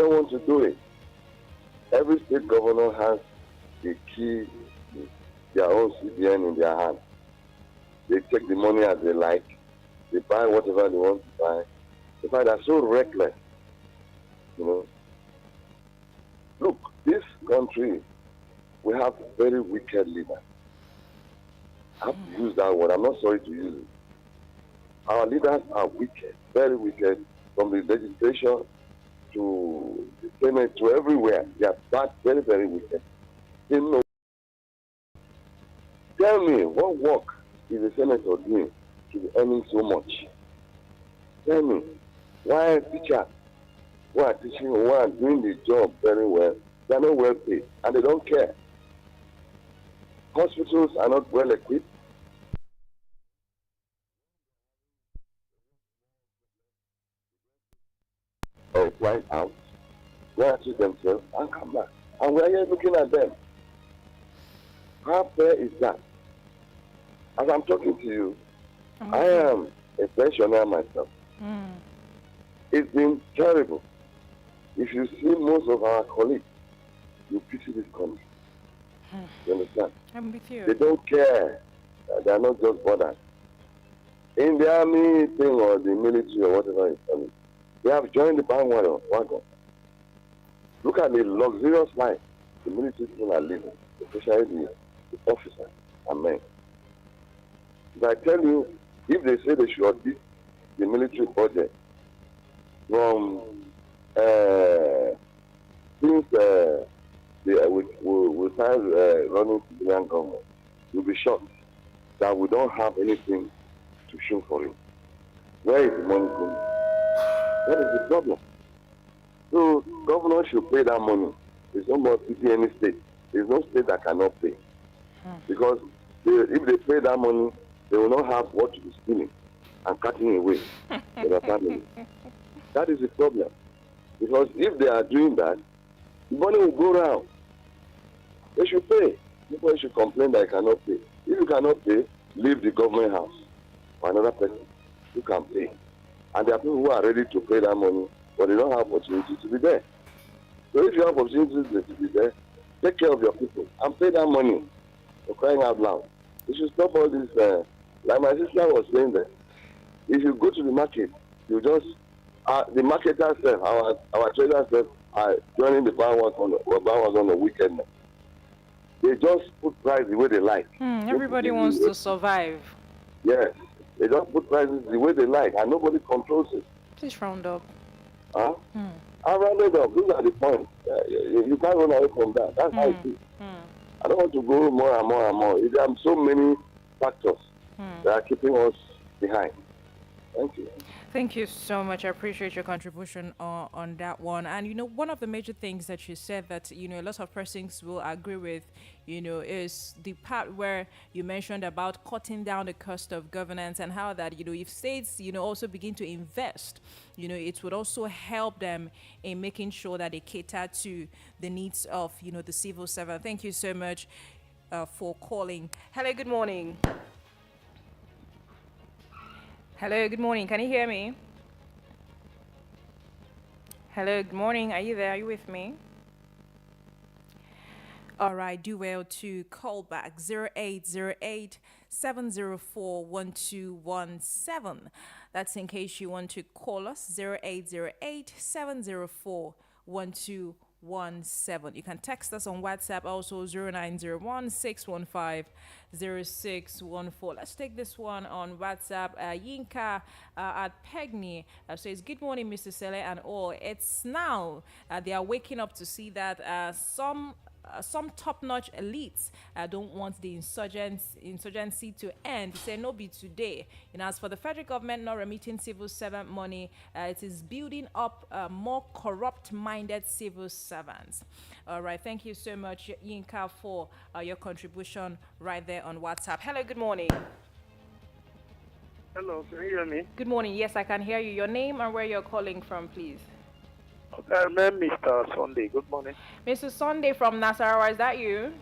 don't want to do it. Every state governor has the key, their own CBN in their hand. They take the money as they like. They buy whatever they want to buy. In fact, they're so reckless. You know. Look, this country, we have very wicked leaders. I have to use that word. I'm not sorry to use it. Our leaders are wicked, very wicked, from the legislation to the Senate to everywhere. They are bad, very, very wicked. They know. Tell me, what work is the senator doing to be earning so much? Tell me, why teachers who are teaching, who are doing the job very well, they are not well paid and they don't care. Hospitals are not well equipped. Or flying out, go and see themselves and come back. And we are here looking at them. How fair is that? As I'm talking to you, I am a pensioner myself. It's been terrible. If you see most of our colleagues, you pity this country. You understand? I'm with you. They don't care. They are not just bothered. In the army thing or the military or whatever it's called, they have joined the bandwagon. Look at the luxurious life the military people are living, especially the officers and men. If I tell you, if they say they should audit the military budget from since we started running civilian government, you'll be shocked that we don't have anything to show for it. Where is the money going? That is the problem. So governors should pay that money. There's no more pity any state. There's no state that cannot pay. Because if they pay that money, they will not have what to be stealing and cutting away for their family. That is the problem. Because if they are doing that, the money will go around. They should pay. People should complain that they cannot pay. If you cannot pay, leave the government house for another person who can pay. And there are people who are ready to pay that money, but they don't have opportunity to be there. So if you have opportunity to be there, take care of your people and pay that money for crying out loud. You should stop all this. Like my sister was saying that, if you go to the market, you just the marketers, our traders are joining the bandwagon on the weekend. They just put price the way they like. Everybody wants to survive. Yes, they just put prices the way they like, and nobody controls it. Please round up. Huh? I rounded up. These are the points. You can't run away from that. That's how it is. I don't want to go more and more and more. There are so many factors that are keeping us behind. Thank you. Thank you so much. I appreciate your contribution on that one. And, one of the major things that you said that, a lot of persons will agree with, is the part where you mentioned about cutting down the cost of governance and how that, if states, also begin to invest, it would also help them in making sure that they cater to the needs of, the civil servant. Thank you so much for calling. Hello, good morning. Hello, good morning. Can you hear me? Hello, good morning. Are you there? Are you with me? All right, do well to call back 0808 704 1217. That's in case you want to call us 0808 704 1217. You can text us on WhatsApp also 0901 615 0614. Let's take this one on WhatsApp. Yinka at Pegni says, good morning, Mr. Sele and all. It's now they are waking up to see that some top-notch elites don't want the insurgency to end. He said, no be today. As for the federal government not remitting civil servant money, it is building up more corrupt-minded civil servants. All right, thank you so much, Yinka, for your contribution right there on WhatsApp. Hello, good morning. Hello, can you hear me? Good morning. Yes, I can hear you. Your name and where you're calling from, please. Okay, I'm Mr. Sunday. Good morning. Mr. Sunday from Nasarawa, is that you?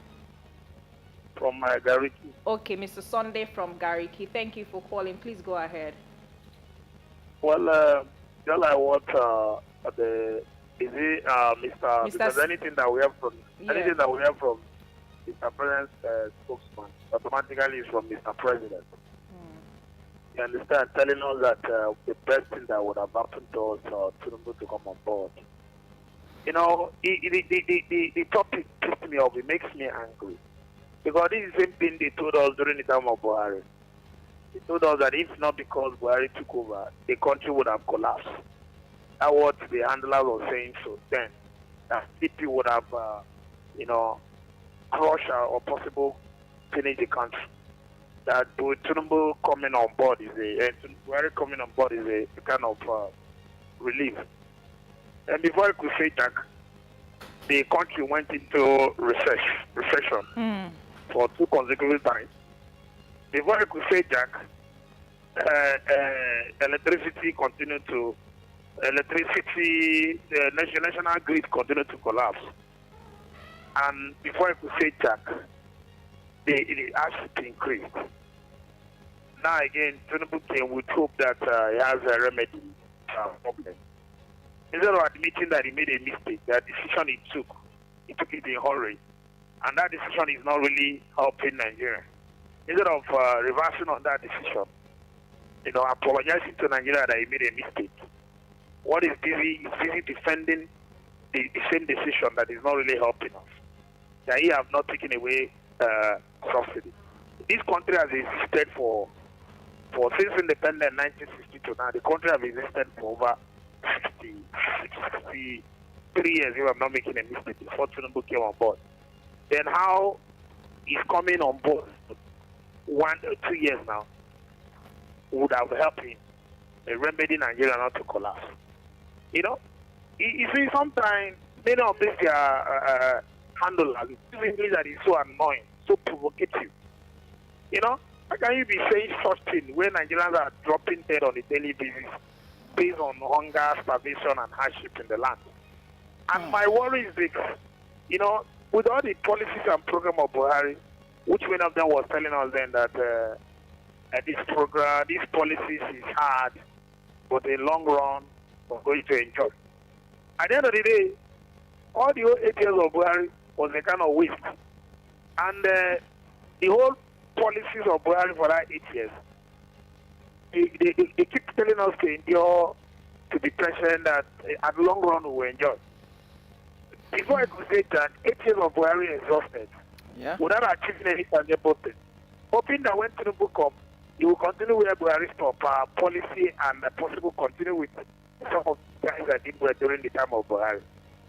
From Gariki. Okay, Mr. Sunday from Gariki. Thank you for calling. Please go ahead. Well, all I want the Is it Mr. Mr. Because anything that we have from Mr. President's spokesman automatically is from Mr. President. You understand? Telling us that the best thing that would have happened to us to come on board. You know, the topic pissed me off. It makes me angry. Because this is the same thing they told us during the time of Buhari. They told us that if not because Buhari took over, the country would have collapsed. That's what the handlers were saying so then. That CP would have, crushed or possible finish the country. That with Tinubu coming on board Buhari coming on board is a kind of relief. And before I could say that, the country went into recession for 2 consecutive times. Before I could say that, national grid continued to collapse. And before I could say Jack, the asset increased. Now again, Tinubu came with hope that he has a remedy problem. Instead of admitting that he made a mistake, that decision he took it in a hurry. And that decision is not really helping Nigeria. Instead of reversing on that decision, apologizing to Nigeria that he made a mistake. What is busy defending the same decision that is not really helping us. That he have not taken away subsidy. This country has existed for since independence 1960 to now. The country has existed for over 63 years, if I'm not making a mistake, before Tinubu came on board. Then how he's coming on board 1 or 2 years now would have helped him remedy Nigeria not to collapse. You see, sometimes many of these handlers, this English that is so annoying, so provocative. How can you be saying such thing when Nigerians are dropping dead on a daily basis based on hunger, starvation, and hardship in the land? And my worry is because, with all the policies and program of Buhari, which one of them was telling us then that this program, these policies is hard, but in the long run, we're going to enjoy. At the end of the day, all the 8 years of Buhari was a kind of waste. And the whole policies of Buhari for that 8 years, they keep telling us to endure, to be patient, that at the long run we will enjoy. Before I could say that 8 years of Buhari exhausted, without achieving any tangible thing, hoping that when Tinubu comes, he will continue where Buhari stopped policy and possible continue with some of the things that did well during the time of Buhari.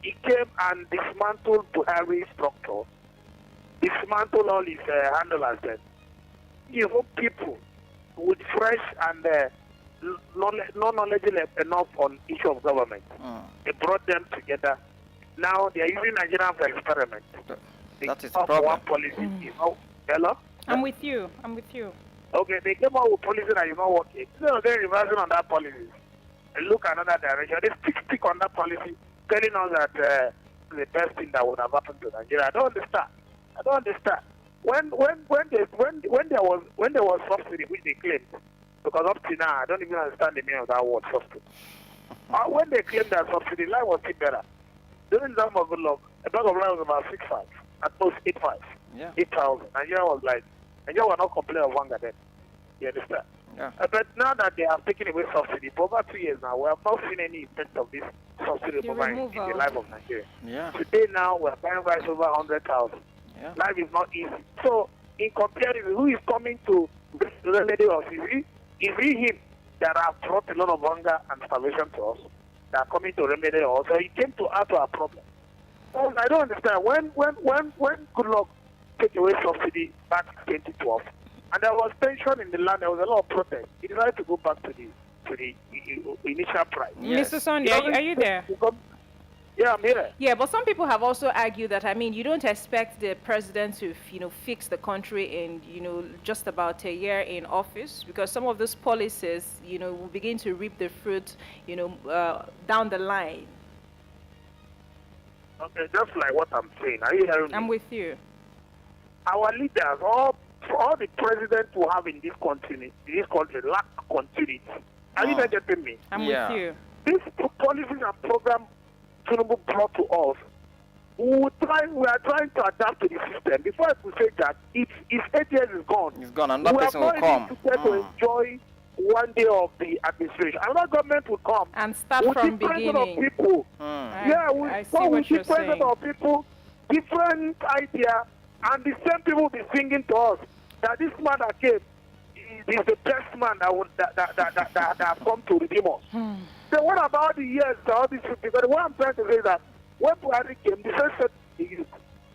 He came and dismantled Buhari's structure, dismantled all his handlers then. He hoped people with fresh and not knowledgeable enough on issue of government. They brought them together. Now they are using Nigeria for experiment. That is the problem. One policy, hello? I'm with you. Okay, they came out with policy that is not working. So they're reversing on that policy. They look another direction. They stick on that policy, telling us that the best thing that would have happened to Nigeria. I don't understand. When there was subsidy, which they claimed, because up to now I don't even understand the meaning of that word subsidy. When they claimed that subsidy, life was still better. During the time of Goodluck, a bag of rice was about 6,500, at most 8,500, 8,000. Nigeria was not complaining of hunger then. You understand? Yeah. But now that they have taken away subsidy for over 2 years now, we have not seen any effect of this subsidy removal in the life of Nigeria. Yeah. Today now we're buying rice over 100,000. Yeah. Life is not easy. So in comparison, who is coming to remedy us? Is he him that have brought a lot of hunger and starvation to us? That are coming to remedy us? So he came to add to our problem. So I don't understand. When Goodluck take away subsidy back in 2012, and there was tension in the land, there was a lot of protest. He decided to go back to the initial price. Yes. Mr. Sunday, are you there? Yeah, I'm here. Yeah, but some people have also argued that, you don't expect the president to, fix the country in, just about a year in office, because some of those policies, will begin to reap the fruit, down the line. Okay, just like what I'm saying. Are you hearing me? I'm with you. Our leaders, all the presidents who have in this country lack continuity. Are you not getting me? I'm with you. These policies and programs Tinubu brought to us, we are trying to adapt to the system. Before I could say that, if 8 years is gone, It's gone. Another person will come. We are not to enjoy one day of the administration. Another government will come And start with from different set of beginning. people. I see with what you're different set saying. of people, different idea, and the same people will be singing to us that this man that came is the best man that have come to redeem us. So what about the years, all these people? Because what I'm trying to say is that when Buhari came, the first set he used,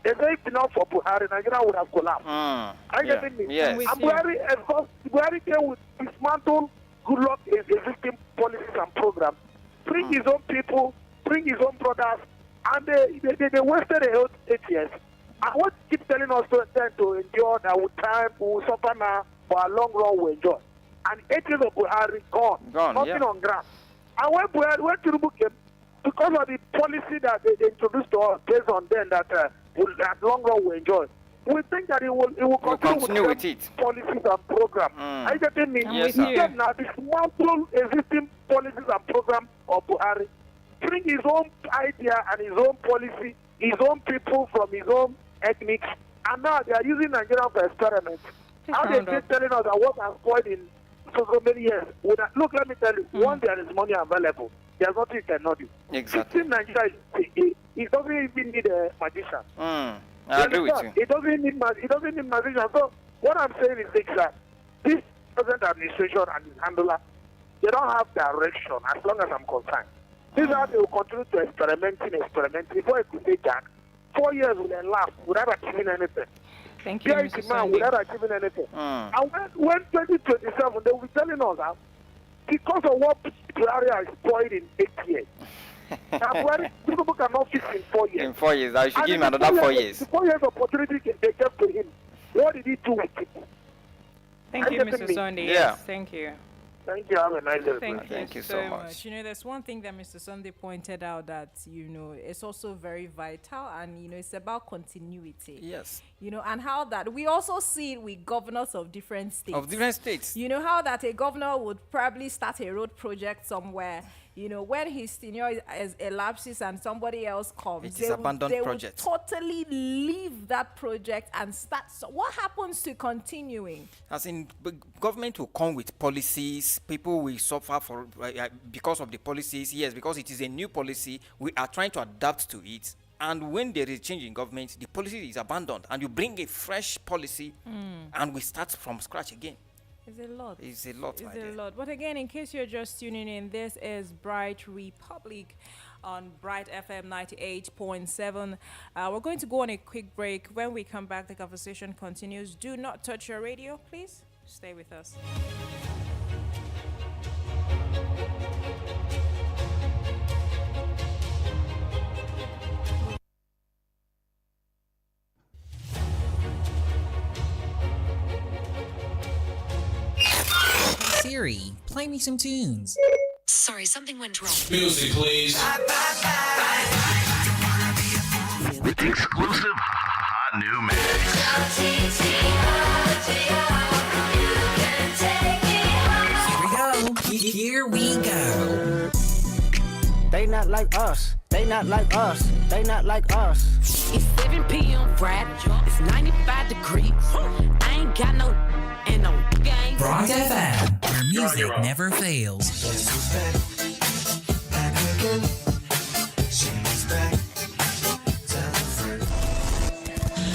if not for Buhari, Nigeria would have collapsed. Are you getting me? Yes. And Buhari came with dismantle good luck existing policies and programs, bring his own people, bring his own brothers, and they wasted the whole 8 years. And what keep telling us to endure that with time, we will suffer now, for a long run we enjoy. And 8 years of Buhari gone nothing on ground. And when Tinubu came, because of the policy that they introduced to us based on them that at long run we enjoy, we think that it will continue with it. Policies and programs. Are you getting me? Yes, He came now, dismantle existing policies and programs of Buhari, bring his own idea and his own policy, his own people from his own ethnics, and now they are using Nigeria for experiments. How they keep telling us that what has spoiled in so many years. Look, let me tell you, once there is money available, there's nothing you cannot do. Exactly. Fixing Nigeria, it doesn't even need a magician. I agree with you. It doesn't need magician. So what I'm saying is that this present administration and his handler, they don't have direction as long as I'm concerned. This is how they will continue to experiment. Before I could say that, 4 years will elapse without achieving anything. Thank you, Mr. Sunday. Without achieving anything. And when 2027, they will be telling us that because of what Buhari has spoiled in 8 years, people cannot fix in 4 years. In 4 years, I should give him another 4 years. The 4 years opportunity they gave to him, what did he do with it? Thank you, Mr. Sunday. Yeah. Yes, thank you. Thank you. Have a nice day. Thank you so so much. much. There's one thing that Mr. Sunday pointed out that, it's also very vital, and, it's about continuity. Yes. And how that we also see it with governors of different states. How that a governor would probably start a road project somewhere. When his tenure elapses and somebody else comes, they will totally leave that project and start. So what happens to continuing? As in, government will come with policies. People will suffer because of the policies. Yes, because it is a new policy. We are trying to adapt to it. And when there is change in government, the policy is abandoned, and you bring a fresh policy, and we start from scratch again. It's a lot. It's a lot. But again, in case you're just tuning in, this is Bright Republic on Bright FM 98.7. We're going to go on a quick break. When we come back, the conversation continues. Do not touch your radio, please. Stay with us. Siri, play me some tunes. Sorry, something went wrong. Music, please. With the exclusive hot new mix. Here we go. They not like us. They not like us. They not like us. It's 7 p.m. Friday. It's 95 degrees. I ain't got no and no game. Bright FM, where music never fails.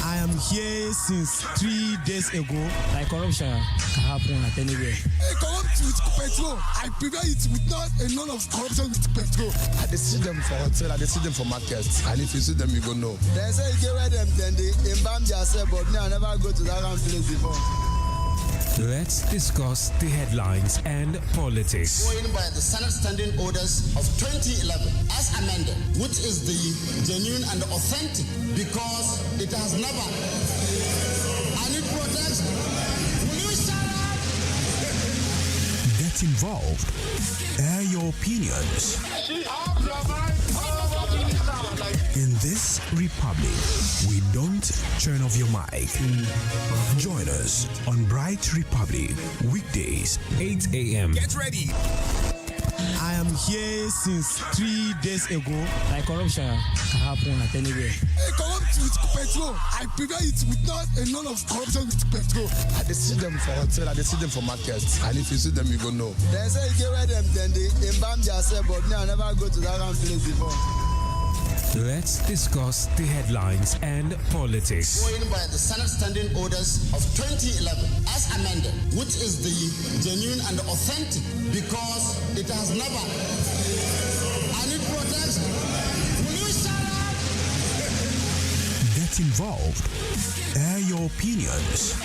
I am here since 3 days ago. Like corruption can happen at anywhere. Corrupt with petrol. I prepare it with none of corruption with petrol. I see them for hotel, I see them for market. And if you see them, you go know. They say you get where them, then they embalm themselves, but me, I never go to that kind of place before. Let's discuss the headlines and politics. Going by the Senate Standing Orders of 2011 as amended, which is the genuine and authentic because it has never. And it protects. Will you shut up? Get involved. Air your opinions. In this republic, we don't turn off your mic. Join us on Bright Republic, weekdays, 8 a.m. Get ready. I am here since 3 days ago. Like corruption can happen at anywhere. Hey, corrupt with petrol. I prevent it with not a lot of corruption with petrol. I dey see them for hotel, I dey see them for markets. And if you see them, you go know. They say you get where them then they embalm themselves, but me I never go to that kind of place before. Let's discuss the headlines and politics. Going by the Senate Standing Orders of 2011 as amended, which is the genuine and authentic because it has never. And it protects. Will you shut up? Get involved. Air your opinions.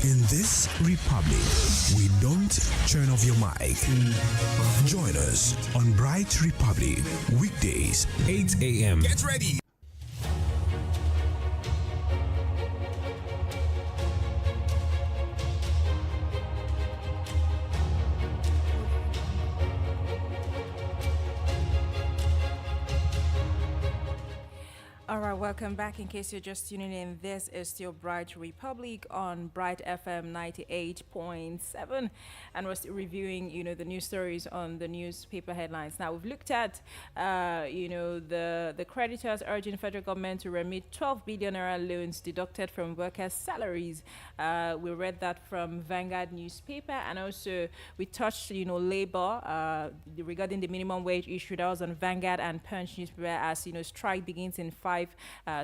In this republic, we don't turn off your mic. Join us on Bright Republic, weekdays, 8 a.m. Get ready. All right, welcome back. In case you're just tuning in, this is still Bright Republic on Bright FM 98.7, and we're still reviewing, the news stories on the newspaper headlines. Now, we've looked at, the creditors urging federal government to remit 12 billion naira loans deducted from workers' salaries. We read that from Vanguard newspaper, and also we touched, labor regarding the minimum wage issue. That was on Vanguard and Punch newspaper as, strike begins in 5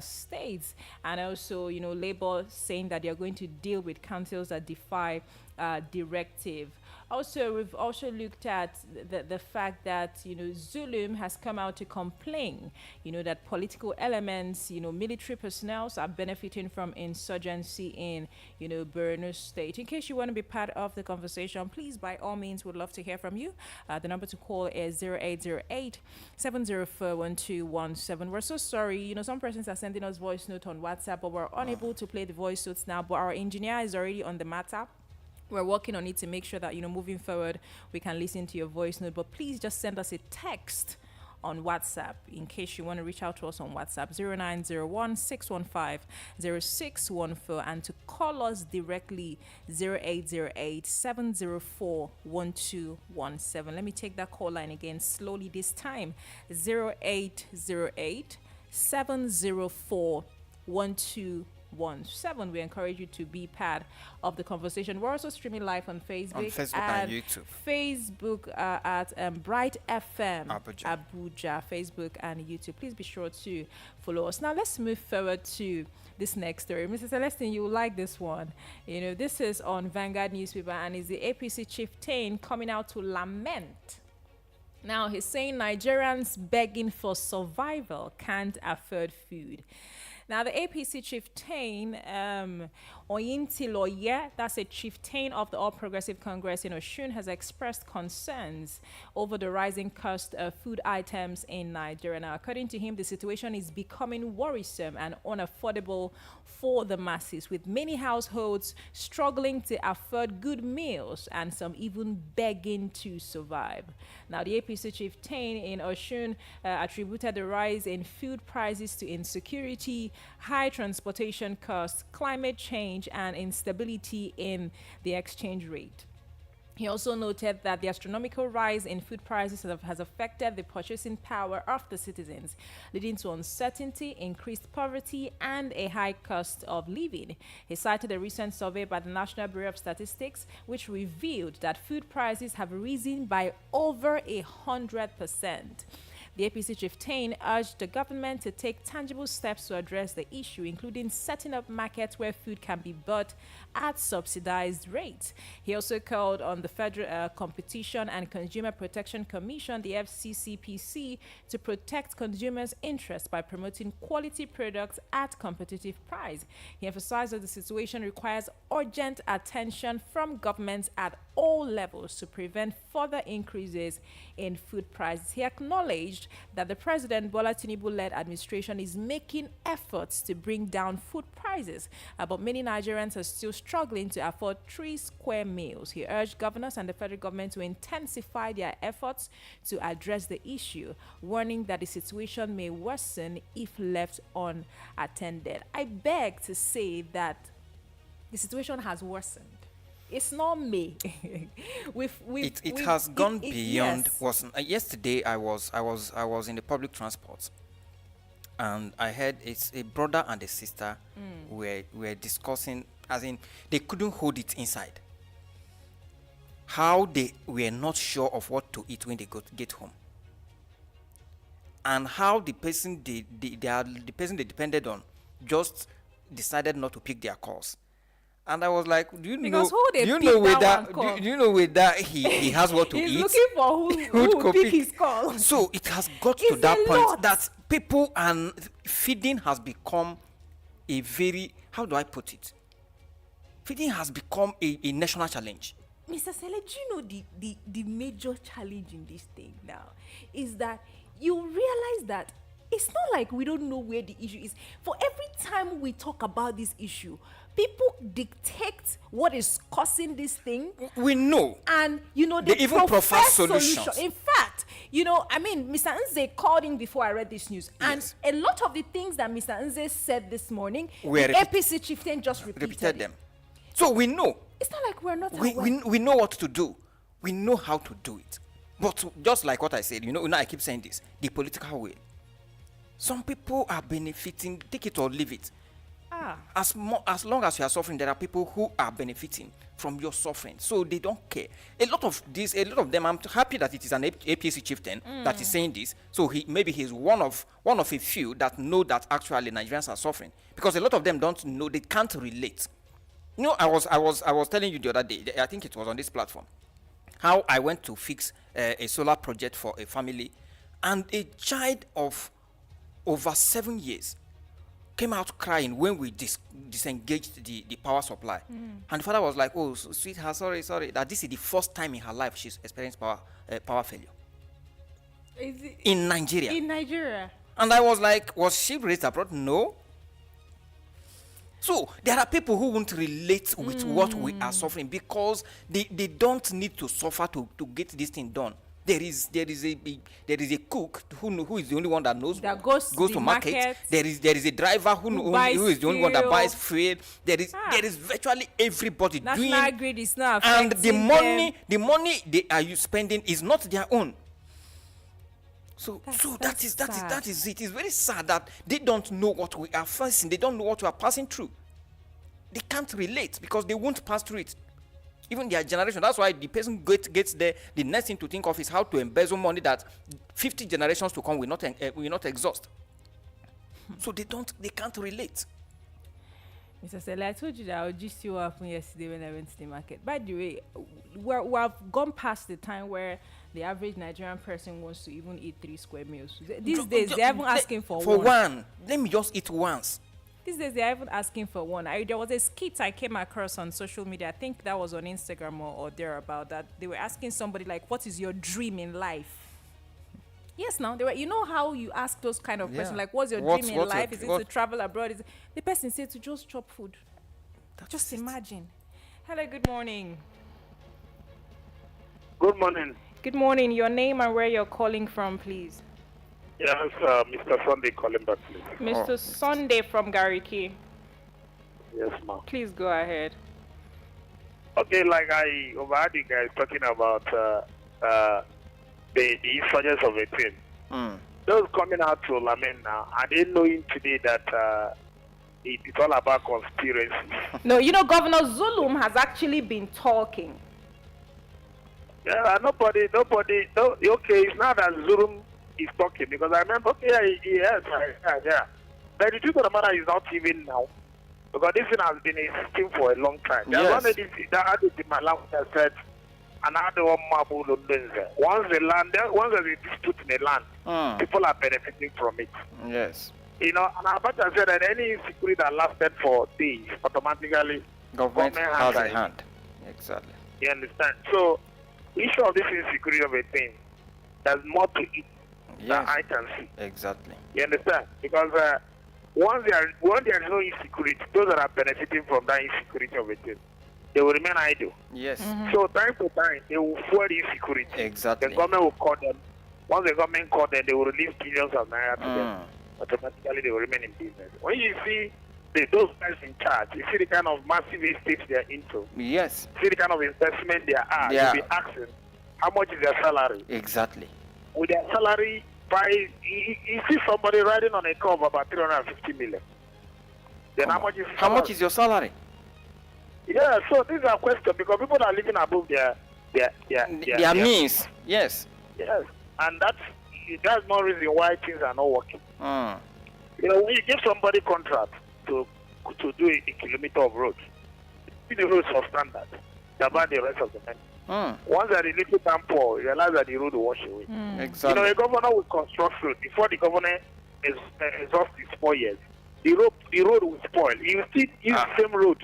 states, and also labor saying that they are going to deal with councils that defy directive. Also, we've also looked at the fact that Zulum has come out to complain that political elements, military personnel are benefiting from insurgency in Borno State. In case you want to be part of the conversation, please, by all means, would love to hear from you. The number to call is 0808-704-1217. We're so sorry, some persons are sending us voice note on WhatsApp, but we're unable to play the voice notes now. But our engineer is already on the matter. We're working on it to make sure that, moving forward, we can listen to your voice note. But please just send us a text on WhatsApp in case you want to reach out to us on WhatsApp, 0901-615-0614, and to call us directly, 0808-704-1217. Let me take that call line again slowly this time, 0808-704-1217. We encourage you to be part of the conversation. We're also streaming live on Facebook, and YouTube. Facebook at Bright FM Abuja, Facebook and YouTube. Please be sure to follow us. Now let's move forward to this next story. Mr. Celestine, you will like this one. This is on Vanguard newspaper, and is the APC chieftain coming out to lament. Now he's saying Nigerians begging for survival can't afford food. Now, the APC chieftain, Oyintiloye, that's a chieftain of the All Progressive Congress in Osun, has expressed concerns over the rising cost of food items in Nigeria. Now, according to him, the situation is becoming worrisome and unaffordable for the masses, with many households struggling to afford good meals and some even begging to survive. Now, the APC chieftain in Osun attributed the rise in food prices to insecurity, high transportation costs, climate change, and instability in the exchange rate. He also noted that the astronomical rise in food prices has affected the purchasing power of the citizens, leading to uncertainty, increased poverty, and a high cost of living. He cited a recent survey by the National Bureau of Statistics, which revealed that food prices have risen by over 100%. The APC chieftain urged the government to take tangible steps to address the issue, including setting up markets where food can be bought at subsidized rates. He also called on the Federal Competition and Consumer Protection Commission, the FCCPC, to protect consumers' interests by promoting quality products at competitive price. He emphasized that the situation requires urgent attention from governments at all levels to prevent further increases in food prices. He acknowledged that the President Bola Tinubu-led administration is making efforts to bring down food prices, but many Nigerians are still struggling to afford 3 square meals. He urged governors and the federal government to intensify their efforts to address the issue, warning that the situation may worsen if left unattended. I beg to say that the situation has worsened. It's not me. It has gone beyond. Yes. Was yesterday I was in the public transport, and I heard it's a brother and a sister were discussing, as in they couldn't hold it inside. How they were not sure of what to eat when they get home, and how the person the person they depended on just decided not to pick their calls. And I was like, do you know whether he has what to He's eat? looking for who will pick his call. So it has got to It's that a point lot. that people and feeding has become a very, how do I put it? Feeding has become a national challenge. Mr. Sele, do you know the major challenge in this thing now is that you realize that it's not like we don't know where the issue is. For every time we talk about this issue, people dictate what is causing this thing. We know. And, they even profess solutions. In fact, Mr. Nze called in before I read this news. Yes. And a lot of the things that Mr. Nze said this morning, Were the APC chieftain just repeated them. So we know. It's not like we're not aware. We know what to do. We know how to do it. But just like what I said, I keep saying this, the political will. Some people are benefiting, take it or leave it. As long as you are suffering, there are people who are benefiting from your suffering. So they don't care. A lot of them, I'm happy that it is an APC chieftain that is saying this. So he's one of a few that know that actually Nigerians are suffering. Because a lot of them don't know, they can't relate. I was telling you the other day, I think it was on this platform, how I went to fix a solar project for a family, and a child of over 7 years came out crying when we disengaged the power supply. And the father was like, oh, sweetheart, sorry, that this is the first time in her life she's experienced power failure. In Nigeria. In Nigeria. And I was like, was she raised abroad? No. So there are people who won't relate with what we are suffering because they don't need to suffer to get this thing done. There is a cook who is the only one that knows that goes to market. There is a driver who is the only one that buys fuel. There is virtually everybody doing. National grid is not and affecting the money they are spending is not their own. So that is it. It's very sad that they don't know what we are facing. They don't know what we are passing through. They can't relate because they won't pass through it. Even their generation. That's why the person gets there. The next thing to think of is how to embezzle money that 50 generations to come will not exhaust. So they can't relate. Mr. Sele, I told you that I would just see what happened yesterday when I went to the market. By the way, we have gone past the time where the average Nigerian person wants to even eat 3 square meals. These days, they're even asking for one. For one. Let me just eat once. These days, they're even asking for one. There was a skit I came across on social media. I think that was on Instagram or thereabout, that they were asking somebody, like, what is your dream in life? Yes, now, you know how you ask those kind of questions, like, what's your dream in life? Is it to travel abroad? The person said to just chop food. Just imagine. Hello, good morning. Good morning. Good morning. Your name and where you're calling from, please. Yes, Mr. Sunday calling back, please. Mr. Sunday from Gariki. Yes, ma'am. Please go ahead. Okay, like I overheard you guys talking about the insurgents of a team. Those coming out to lament now, are they knowing today that it's all about conspiracy? No, Governor Zulum has actually been talking. Yeah, nobody. Okay, it's not that Zulum is talking, because I remember, yes. But the truth of the matter is not even now, because this thing has been existing for a long time. There's one lady that had it in my language that said, another one once there's a dispute in a land, people are benefiting from it. Yes. And Abacha said that any insecurity that lasted for days, automatically government has a hand. Exactly. You understand? So, issue of this insecurity of a thing, there's more to it that I can see. Exactly. You understand? Because once there is no insecurity, those that are benefiting from that insecurity of a thing, they will remain idle. Yes. So time to time, they will fuel the insecurity. Exactly. The government will call them. Once the government call them, they will release billions of naira to them. Automatically, they will remain in business. When you see those guys in charge, you see the kind of massive estates they're into. Yes. See the kind of investment they are. Yeah. You'll be asking, how much is their salary? Exactly. With their salary, you see somebody riding on a car of about 350 million. Then how much is How much is your salary? Yeah, so these are questions because people are living above their means. Yes. Yes, and that's no reason why things are not working. You know, when you give somebody contract to do a kilometer of road, the roads are standard. They're about the rest of the money. Once that the little damn poor, you realize that the road will wash away. Exactly. You know, a governor will construct road before the governor exhausts his 4 years. The road will spoil. He will still use the same road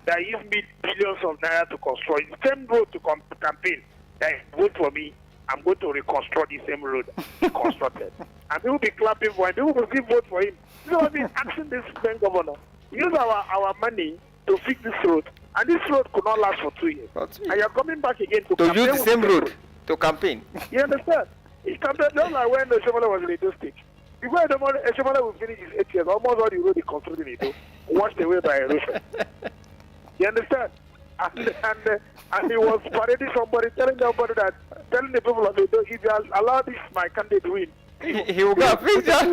that used me billions of naira to construct. The same road to campaign. That vote for me, I'm going to reconstruct the same road he constructed. And people will be clapping for him. People will still vote for him. You know what I mean? Asking this same governor, use our money to fix this road. And this road could not last for 2 years. And you're coming back again to use the same road to campaign. You understand? It's campaign just like when the Shomala was in Edo State. Before the Shomala will finish his 8 years, almost all the road he constructed in Edo washed away by erosion. You understand? And he was parading somebody, telling the people of Edo, if you allow this, my candidate to win. He will go fix that.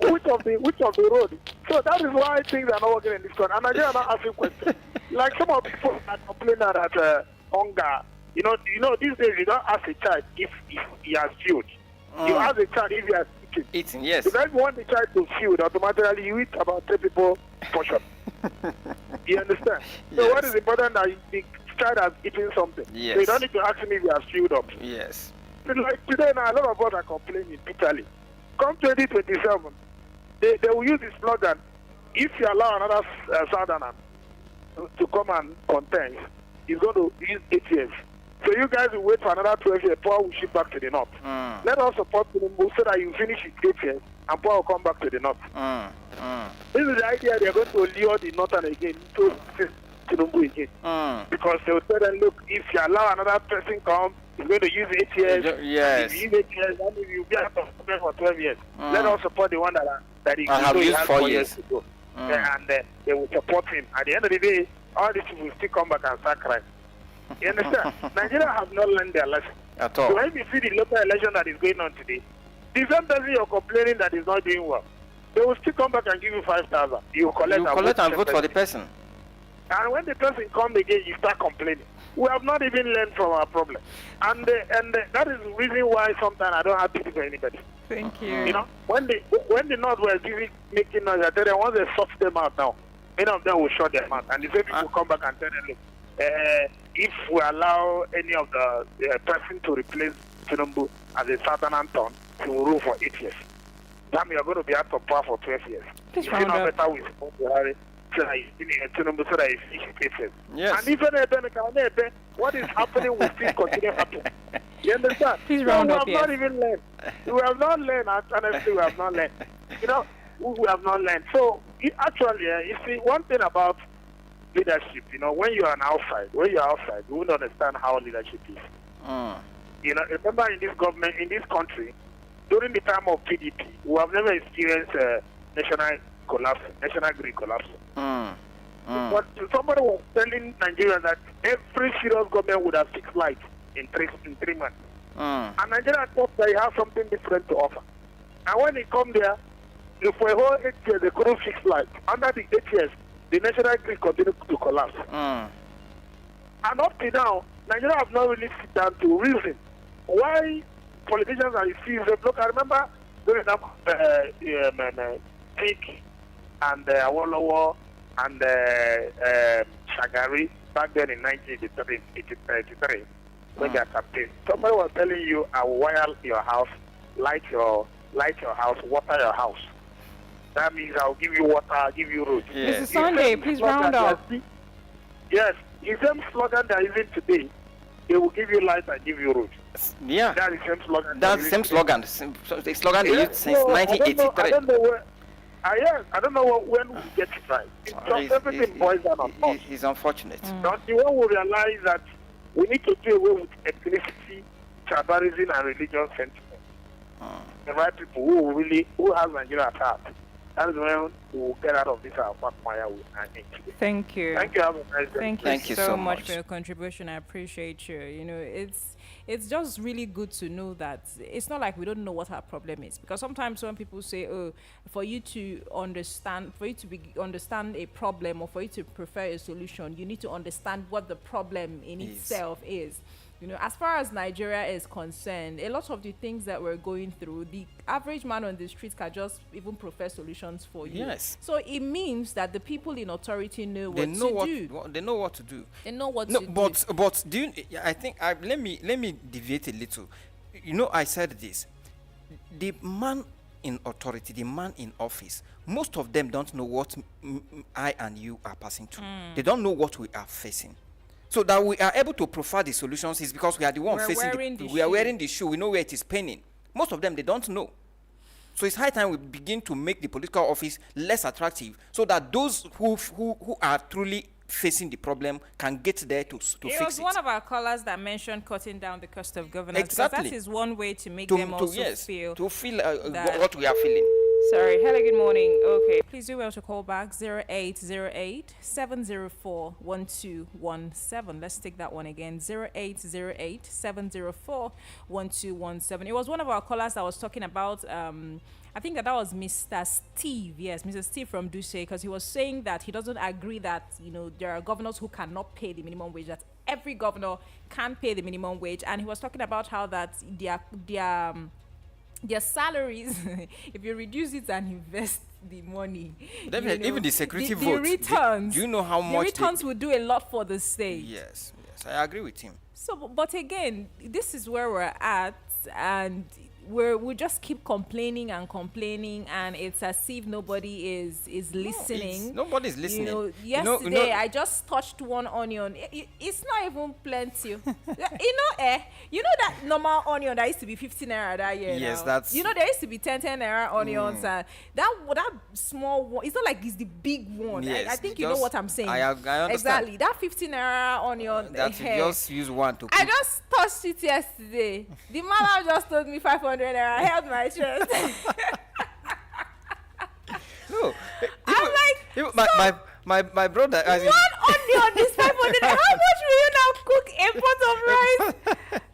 Which of the road? So that is why things are not working in this country. And Nigeria are not asking questions. Like some of the people are complaining that hunger. You know, these days you don't ask a child if he has food. You ask a child if he has eating. Yes. Because if you want the child to feed, automatically you eat about 3 people portion. You understand? So Yes. what is important that the child has eaten something. Yes. So you don't need to ask him if he has filled up. Yes. Like today now, a lot of us are complaining bitterly. Come 2027, they will use the slogan, if you allow another southerner to come and contest, he's going to use 8 years. So you guys will wait for another 12 years, Paul will ship back to the north. Let us support Tinubu so that you finish in 8 years and Paul will come back to the north. This is the idea they are going to lure the northern again to Tinubu again. Because they will tell them, look, if you allow another person come, he's going to use 8 years. Yes. If you use 8 years, that means you'll be out of government for 12 years. Let us support the one that he have used 4 years to go. And they will support him. At the end of the day, all these people will still come back and start crying. You understand? Nigeria have not learned their lesson. At all. So when you see the local election that is going on today, the same person you're complaining that is not doing well, they will still come back and give you 5,000. You collect and vote for the person. And when the person comes again, you start complaining. We have not even learned from our problem. And that is the reason why sometimes I don't have pity for anybody. Thank you. You know, when the North were making noise, I tell them, once they soft them out now, many of them will shut their mouth. And the same people come back and tell them, look, if we allow any of the person to replace Tinubu as a southern Anton, he will rule for 8 years. That means you're going to be out of power for 12 years. You see how better we support Buhari so that Tinubu so that he finishes 8 years. Yes. And even what is happening will still continue happening. You understand? Please so round we up, have not even learned. We have not learned, honestly, we have not learned. You know, we have not learned. So, actually, you see, one thing about leadership, you know, when you are outside, you won't understand how leadership is. You know, remember in this government, in this country, during the time of PDP, we have never experienced national grid collapse. But somebody was telling Nigerians that every serious government would have 6 lights in 3 months. And Nigeria thought they have something different to offer. And when they come there, if for a whole 8 years they couldn't fix lights, under the 8 years, the national grid continued to collapse. And up to now, Nigeria have not really sit down to reason why politicians are refusing. Look, I remember during that Pick and Awolowo and Shagari back then in 1983 when they campaigned. Somebody was telling you, I will wire your house, light your house, water your house. That means I'll give you water, I'll give you road. Mr. Sunday, please round up. Yes, the same slogan that is in today, they will give you light and give you road. Yeah. That's the same slogan. That's the same slogan. The slogan they used since 1983. I don't know where. I don't know when we get it right. Everything boils down on us. It's unfortunate. Not the one will realize that we need to do away with ethnicity, tribalism, and religious sentiment. The right people who has Nigeria at heart. That's when we'll get out of this quagmire. Thank you. Thank you. Have a nice day. Thank you so much for your contribution. I appreciate you. You know, it's just really good to know that it's not like we don't know what our problem is, because sometimes when people say, oh, for you to understand a problem, or for you to prefer a solution, you need to understand what the problem in itself is. You know, as far as Nigeria is concerned, a lot of the things that we're going through, the average man on the street can just even prefer solutions for you. Yes. So it means that the people in authority know what to do. They know what to do. They know what no, to but, do. But do you, I think let me deviate a little. You know, I said this. The man in authority, the man in office, most of them don't know what I and you are passing through. They don't know what we are facing. So that we are able to provide the solutions is because we are the one we are wearing the shoe. We know where it is paining. Most of them, they don't know. So it's high time we begin to make the political office less attractive, so that those who are truly facing the problem can get there to fix it. It was one of our callers that mentioned cutting down the cost of governance. Exactly. That is one way to make them also feel what we are feeling. Sorry. Hello, good morning. Okay, please do well to call back 0808-704-1217. Let's take that one again. 0808-704-1217. It was one of our callers that was talking about I think that was Mr. Steve. Yes, Mr. Steve from Duce, because he was saying that he doesn't agree that, you know, there are governors who cannot pay the minimum wage, that every governor can pay the minimum wage. And he was talking about how that their salaries, if you reduce it and invest the money, even the security vote, the returns, do you know how much the returns will do a lot for the state? Yes, I agree with him. So, but again, this is where we're at, and we just keep complaining, and it's as if nobody is listening. Nobody's listening. You know, yesterday I just touched one onion. It's not even plenty. You know that normal onion that used to be 15 naira that year. Yes, now? that's. You know, there used to be 10 naira onions, and that small one. It's not like it's the big one. Yes, I think you know what I'm saying. I understand. Exactly. That 15 naira onion. That you just use one to. I just touched it yesterday. The man just told me 500 naira. I held my chest. No, I'm like, my brother. One onion is 500. How much will you now cook a pot of rice?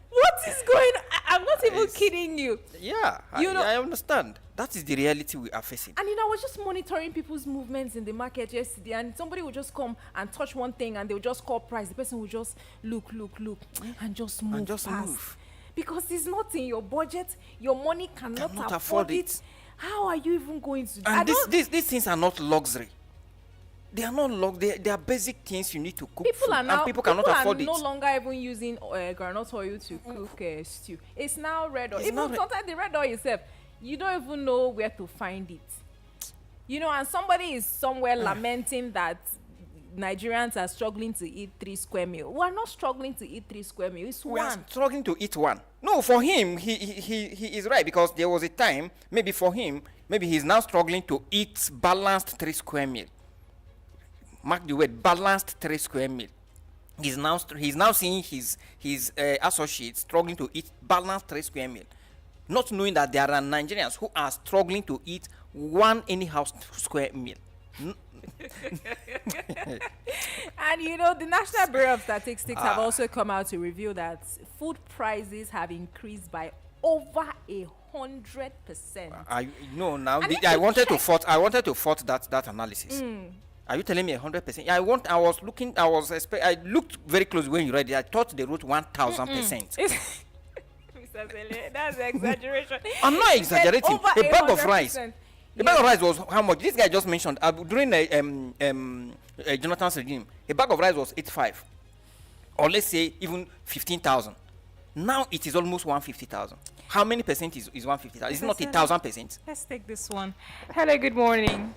What is going on? I'm not even kidding you. Yeah, I understand. That is the reality we are facing. And you know, I was just monitoring people's movements in the market yesterday, and somebody would just come and touch one thing, and they would just call price. The person would just look, and just move past. Because it's not in your budget, your money cannot afford it. How are you even going to do? And these things are not luxury. They are not luxury. They are basic things you need to cook. People cannot afford it. People are no longer even using groundnut oil to cook stew. It's now red oil. Even sometimes the red oil itself, you don't even know where to find it. You know, and somebody is somewhere lamenting that Nigerians are struggling to eat 3 square meals. We are not struggling to eat 3 square meals. It's one. We are struggling to eat one. No, for him, he is right, because there was a time, maybe for him, maybe he's now struggling to eat balanced 3 square meal. Mark the word, balanced 3 square meal. He's now seeing his associates struggling to eat balanced 3 square meal, not knowing that there are Nigerians who are struggling to eat one anyhow square meal. And you know, the National Bureau of Statistics have also come out to reveal that food prices have increased by over 100%. I wanted to fault that analysis. Are you telling me 100%? I looked very close when you read it. I thought they wrote 1,000%. That's exaggeration. I'm not exaggerating. A bag of rice. The bag of rice was how much? This guy just mentioned during Jonathan's regime. A bag of rice was 85, or let's say even 15,000. Now it is almost 150,000. How many percent is 150,000? It's not 1,000%. Let's take this one. Hello, good morning.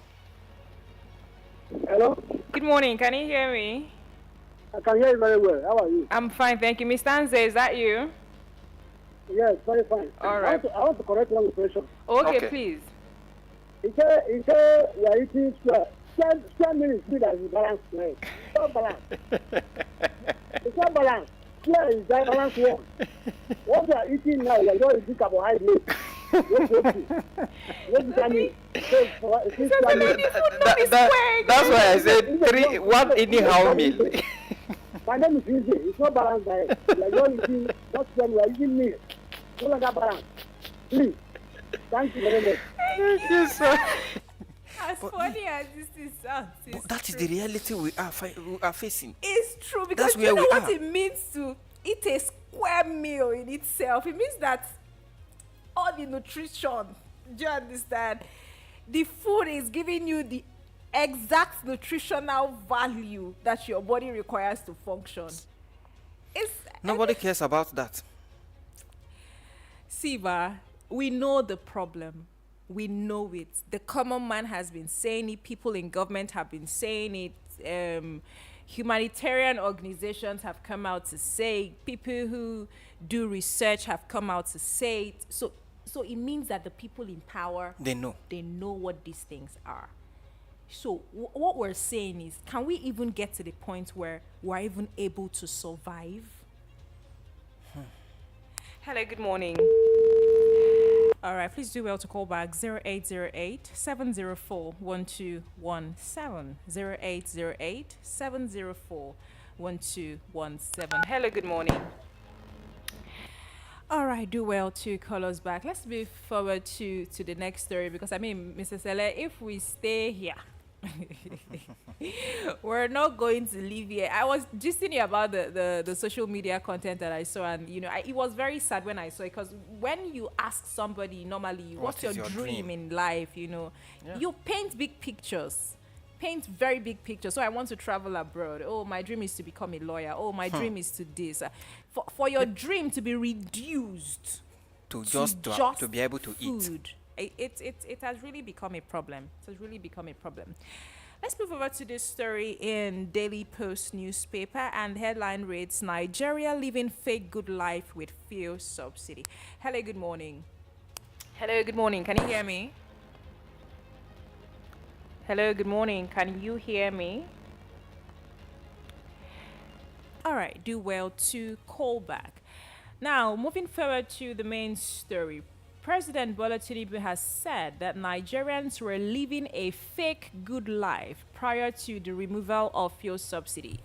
Hello. Good morning. Can you hear me? I can hear you very well. How are you? I'm fine, thank you. Mr. Anze, is that you? Yes, very fine. All right. I want to correct one question. Okay, please. He said we are eating square. Square meal is good as a balanced plate. It's not balanced. It's not balanced. Square is that balanced one. What we are eating now, we are just eating carbohydrates. What does that mean? That's why I said one anyhow meal. My name is easy. It's not balanced diet. Like you're eating, not when you are eating meal. No longer balanced. Please. Thank you very much. Thank you, sir. As funny as this sounds, that is the reality we are facing. It's true because that's you know what are. it means to eat a square meal in itself. It means that all the nutrition, do you understand? The food is giving you the exact nutritional value that your body requires to function. Nobody cares about that. Siva, we know the problem. We know it. The common man has been saying it. People in government have been saying it. Humanitarian organizations have come out to say it. People who do research have come out to say it. So it means that the people in power, they know what these things are. So what we're saying is, can we even get to the point where we're even able to survive? Hello, good morning. All right, please do well to call back 0808 704 1217. 0808 704 1217. Hello, good morning. All right, do well to call us back. Let's move forward to the next story because, I mean, Mr. Sele, if we stay here, we're not going to leave here. I was just thinking about the social media content that I saw, and it was very sad when I saw it, because when you ask somebody normally what's your dream in life, you paint big pictures. Paint very big pictures. So I want to travel abroad. Oh, my dream is to become a lawyer. Oh, my dream is to this. For your dream to be reduced to just to be able to food, eat. It has really become a problem. It has really become a problem. Let's move over to this story in Daily Post newspaper, and the headline reads, Nigeria living fake good life with fuel subsidy. Hello, good morning. Hello, good morning. Can you hear me? Hello, good morning. Can you hear me? All right, do well to call back. Now, moving forward to the main story. President Bola Tinubu has said that Nigerians were living a fake good life prior to the removal of fuel subsidy.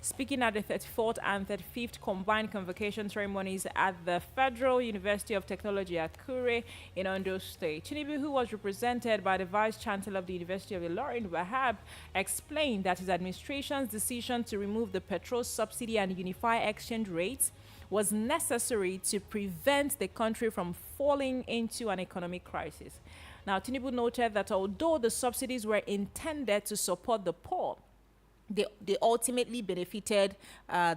Speaking at the 34th and 35th combined convocation ceremonies at the Federal University of Technology Akure in Ondo State, Tinubu, who was represented by the Vice Chancellor of the University of Ilorin, Wahab, explained that his administration's decision to remove the petrol subsidy and unify exchange rates was necessary to prevent the country from falling into an economic crisis. Now, Tinubu noted that although the subsidies were intended to support the poor, they ultimately benefited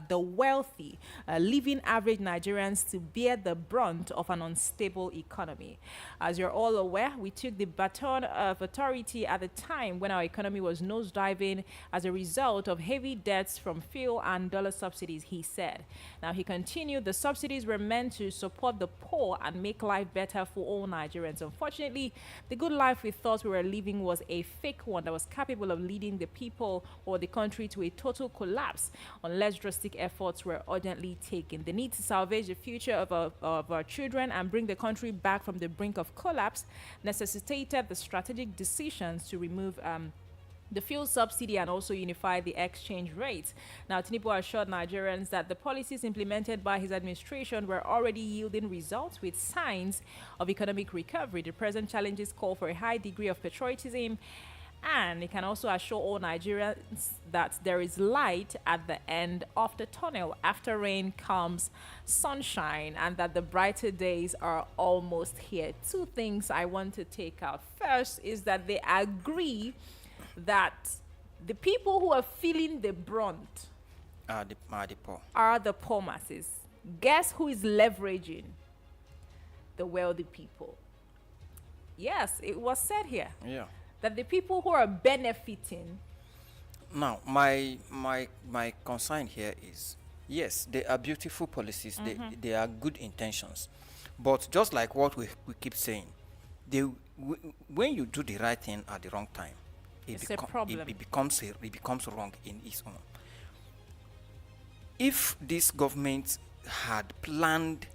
the wealthy, leaving average Nigerians to bear the brunt of an unstable economy. As you're all aware, we took the baton of authority at the time when our economy was nosediving as a result of heavy debts from fuel and dollar subsidies, he said. Now, he continued, the subsidies were meant to support the poor and make life better for all Nigerians. Unfortunately, the good life we thought we were living was a fake one that was capable of leading the people or the country to a total collapse unless drastic efforts were urgently taken. The need to salvage the future of our children and bring the country back from the brink of collapse necessitated the strategic decisions to remove the fuel subsidy and also unify the exchange rates. Now, Tinubu assured Nigerians that the policies implemented by his administration were already yielding results with signs of economic recovery. The present challenges call for a high degree of patriotism, and it can also assure all Nigerians that there is light at the end of the tunnel. After rain comes sunshine, and that the brighter days are almost here. Two things I want to take out. First is that they agree that the people who are feeling the brunt are the poor. Are the poor masses. Guess who is leveraging? The wealthy people. Yes, it was said here. Yeah. That the people who are benefiting. Now, my concern here is, yes, they are beautiful policies. They are good intentions, but just like what we keep saying, when you do the right thing at the wrong time, it becomes wrong in its own. If this government had planned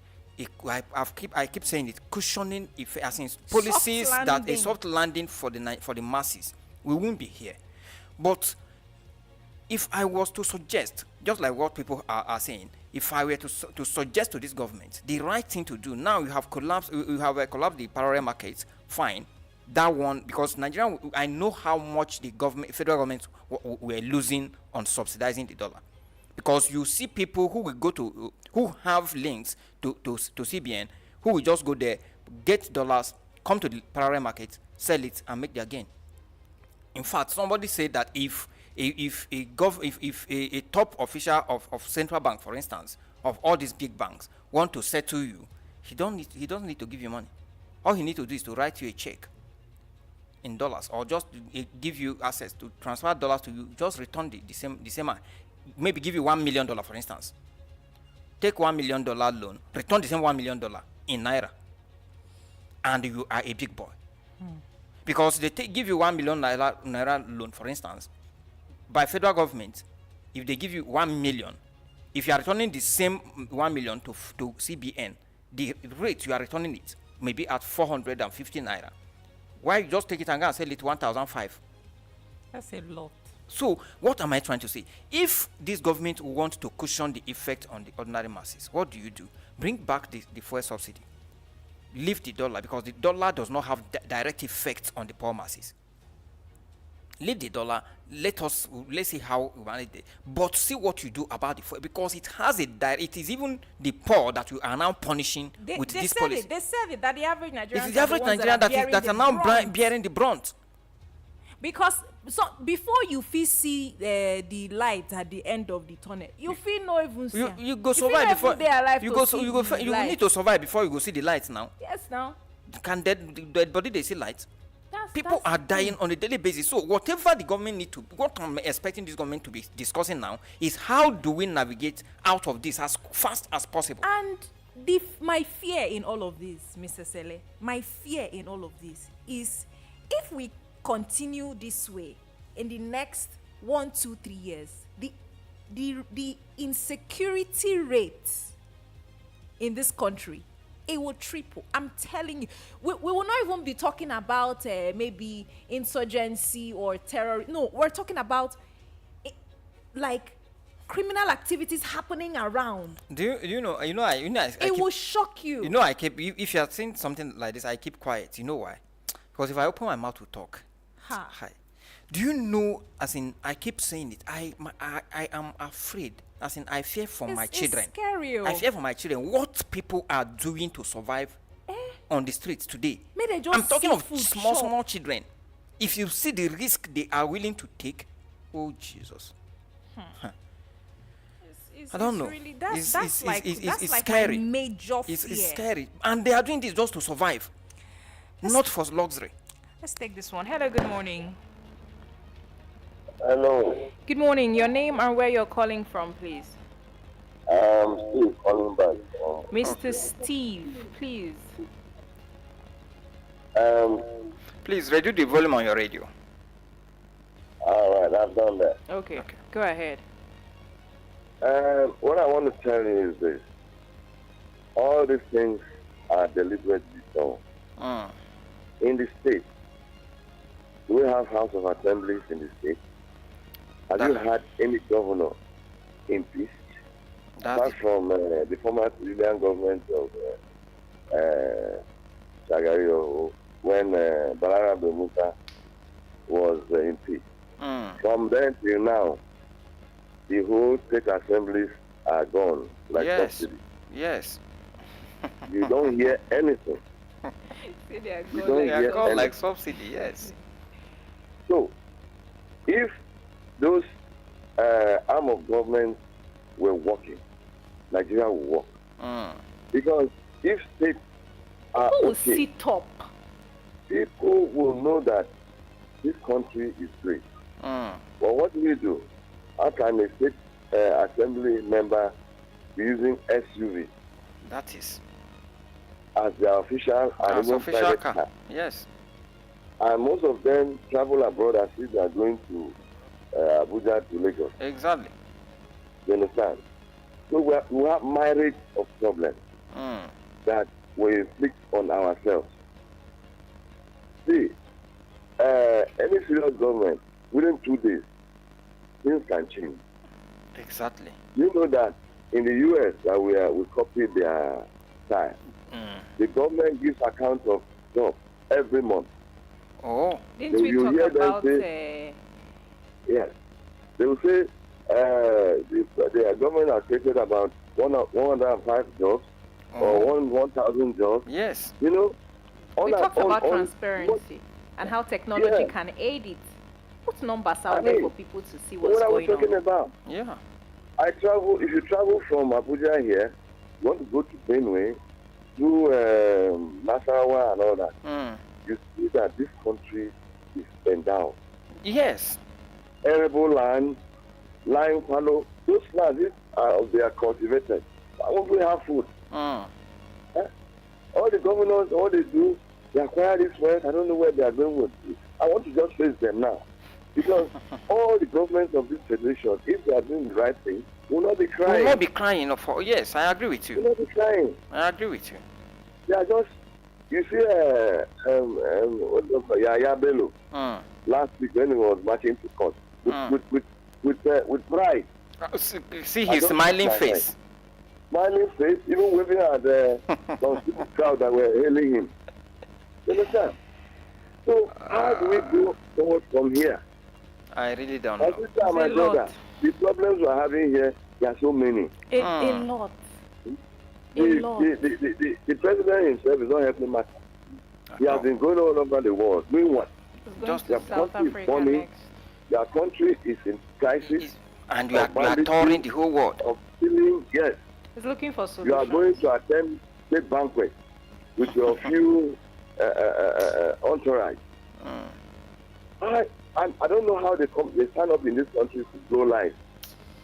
I keep saying it, cushioning effect, as in policies that a soft landing for the masses, we won't be here. But if I was to suggest, just like what people are saying, if I were to suggest to this government, the right thing to do now, you have collapsed the parallel markets, fine. That one, because Nigeria, I know how much the federal government were losing on subsidizing the dollar. Because you see people who will go to, who have links to CBN, who will just go there, get dollars, come to the parallel market, sell it, and make their gain. In fact, somebody said that if a top official of central bank, for instance, of all these big banks, want to settle you, he doesn't need to give you money. All he needs to do is to write you a check in dollars, or just give you access to transfer dollars to you. Just return the same. Maybe give you $1 million, for instance. Take $1 million loan, return the same $1 million in naira, and you are a big boy. Because they give you $1 million naira loan, for instance, by federal government. If they give you 1 million, if you are returning the same 1 million to CBN, the rate you are returning it may be at 450 naira. Why you just take it and go and sell it 1,005? That's a lot. So what am I trying to say? If this government wants to cushion the effect on the ordinary masses, what do? Bring back the fuel subsidy. Leave the dollar, because the dollar does not have direct effect on the poor masses. Leave the dollar. Let's see how we manage it. But see what you do about the fuel, because it has it is even the poor that you are now punishing with this policy. They said it that the average Nigerians, it is the average Nigerian that are now bearing the brunt. Because before you see the light at the end of the tunnel, you feel no even see. You go survive before you need to survive before you go see the lights now. Yes, now. Can dead body they see lights? People are dying on a daily basis. So whatever the government need to, what I'm expecting this government to be discussing now is how do we navigate out of this as fast as possible. And my fear in all of this, Mr. Sele, my fear in all of this is if we continue this way in the next 1, 2, 3 years, the insecurity rate in this country, it will triple. I'm telling you, we will not even be talking about maybe insurgency or terror. No, we're talking about like criminal activities happening around. You know, it will shock you. You know, if you are saying something like this, I keep quiet. You know why? Because if I open my mouth to talk, hi. Do you know, as in, I keep saying it, I am afraid, as in, I fear for my children. It's scary. I fear for my children. What people are doing to survive on the streets today. I'm talking of small children. If you see the risk they are willing to take, oh, Jesus. I don't know. Really, that's scary. My major fear. It's scary. And they are doing this just to survive, not for luxury. Let's take this one. Hello, good morning. Hello. Good morning. Your name and where you're calling from, please. Steve calling back. Mr. Steve, please. Please reduce the volume on your radio. All right, I've done that. Okay. Go ahead. What I want to tell you is this. All these things are deliberately done. In the state, do we have House of Assemblies in the state? Have you had any governor impeached? Apart from the former civilian government of Shagario, when Balarabe Musa was impeached. From then till now, the whole state assemblies are gone, like subsidy. Yes. You don't hear anything. They are gone like subsidy, yes. So, if those arm of government were working, Nigeria will work. Because if states are people will sit up, people will know that this country is great. But what do? How can a state assembly member be using SUV? That is. As their official and even private car. Yes. And most of them travel abroad as if they are going to Abuja to Lagos. Exactly. You understand? So we have myriad of problems. that we inflict on ourselves. See, any serious government, within 2 days, things can change. Exactly. You know that in the U.S. that we copied their style. The government gives account of jobs every month. Oh. Didn't So we you talk hear them about say, yes. They will say the government has created about 105 jobs or 1,000 jobs. Yes. You know, we talked about transparency what, and how technology yeah. can aid it. Put numbers out I there mean, for people to see what's what I was going talking on. about. Yeah. If you travel from Abuja here, you want to go to Benue, through Nasarawa and all that, you see that this country is endowed. Yes. Arable land, lime fallow, those lands, they are cultivated. I want to have food. All the governors, all they do, they acquire this wealth. I don't know where they are going with it. I want to just face them now. Because all the governments of this federation, if they are doing the right thing, will not be crying. Will not be crying. Yes, I agree with you. Will not be crying. I agree with you. They are just, you see, Yaya Bello last week when he was marching to court with pride. See his smiling face. Smiling face, even waving at the crowd that were hailing him. You understand? So how do we go forward from here? I really don't My know. sister, my brother, the problems we're having here, there are so many. A lot. The president himself is not helping matters. He has been going all over the world. Doing what? Just their country is falling. Their country is in crisis. And you are touring the whole world. Of stealing, yes. He's looking for solutions. You are going to attend state banquet with your few entourage. I don't know how they stand up in this country to grow life.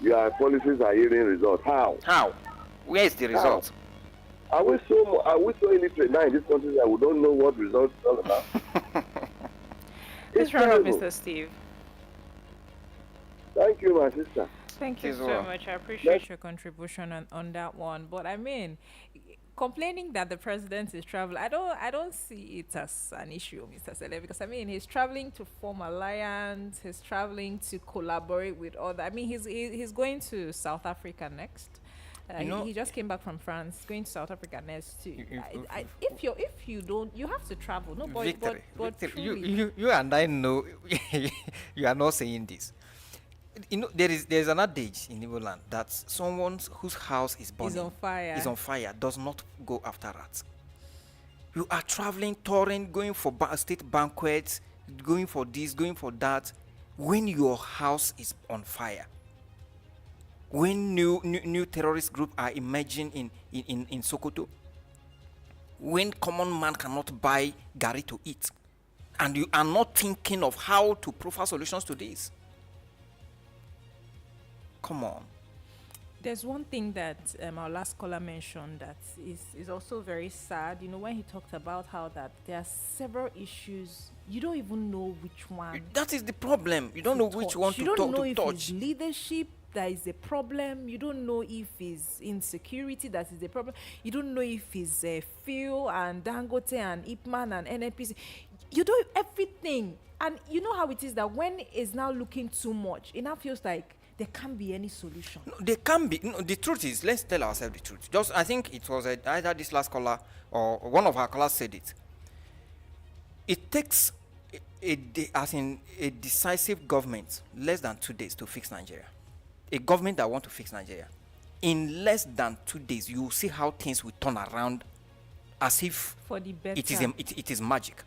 Your policies are yielding results. How? How? Where is the result? Are we so illiterate now in this country that we don't know what results is all about? It's terrible. Mr. Steve. Thank you, my sister. Thank you so much. I appreciate your contribution on that one. But I mean, complaining that the president is traveling, I don't see it as an issue, Mr. Sele, because I mean he's traveling to form alliance, he's traveling to collaborate with other. I mean he's going to South Africa next. He just came back from France, going to South Africa next too. If you don't, you have to travel. No, Victory, but Victory, you and I know you are not saying this. You know, there is an adage in Igbo land that someone whose house is burning is on fire does not go after rats. You are traveling, touring, going for state banquets, going for this, going for that, when your house is on fire. When new terrorist groups are emerging in Sokoto. When common man cannot buy gari to eat. And you are not thinking of how to provide solutions to this. Come on. There's one thing that our last caller mentioned that is also very sad. You know, when he talked about how that there are several issues, you don't even know which one. That is the problem. You don't know which one to touch. You don't know if it's leadership that is the problem. You don't know if it's insecurity that is the problem. You don't know if it's Phil and Dangote and Ipman and NNPC. You do everything. And you know how it is that when it's now looking too much, it now feels like there can't be any solution. No, there can be. No, the truth is, let's tell ourselves the truth. Just, I think it was either this last caller or one of our callers said it. It takes a decisive government less than 2 days to fix Nigeria. A government that wants to fix Nigeria. In less than 2 days, you will see how things will turn around as if for the better. It is magic.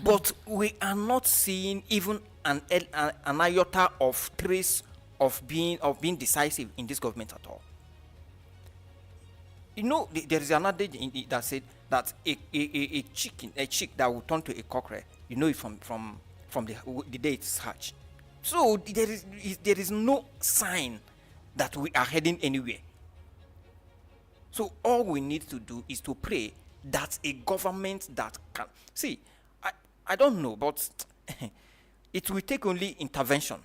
But we are not seeing even an iota of trace of being decisive in this government at all. You know, there is an adage that said that a chick that will turn to a cockerel, you know it from the day it's hatched. So there is no sign that we are heading anywhere. So all we need to do is to pray that a government that can see. I don't know, but it will take only intervention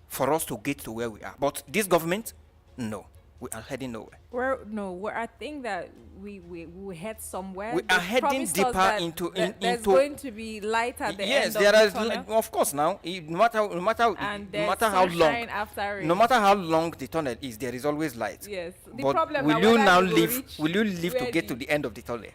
for us to get to where we are. But this government, no. we are heading nowhere. I think that we head somewhere. We They are heading promised us deeper that into there's going to be light at the yes, end there of is. the tunnel. Of course, now no matter And no there's matter how long, sunshine after rain. no matter how long the tunnel is, there is always light. Yes. The But problem will now, you whether now you will live? reach Will you live to where get to the end of the tunnel?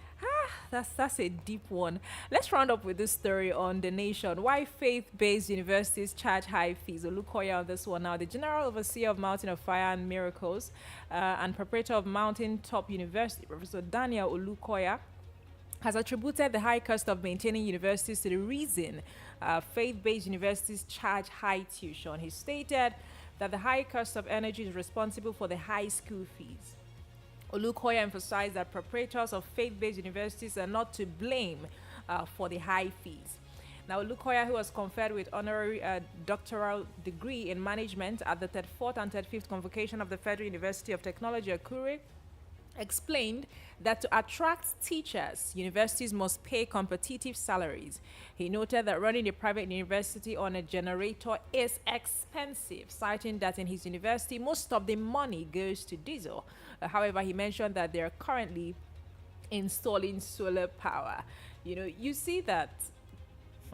That's a deep one. Let's round up with this story on The Nation. Why faith-based universities charge high fees. Olukoya on this one now. The General Overseer of Mountain of Fire and Miracles and proprietor of Mountain Top University, Professor Daniel Olukoya, has attributed the high cost of maintaining universities to the reason faith-based universities charge high tuition. He stated that the high cost of energy is responsible for the high school fees. Olukoya emphasized that proprietors of faith-based universities are not to blame for the high fees. Now, Olukoya, who was conferred with honorary doctoral degree in management at the 34th and 35th convocation of the Federal University of Technology, Akure, explained that to attract teachers, universities must pay competitive salaries. He noted that running a private university on a generator is expensive, citing that in his university, most of the money goes to diesel. However, he mentioned that they are currently installing solar power. You know, you see that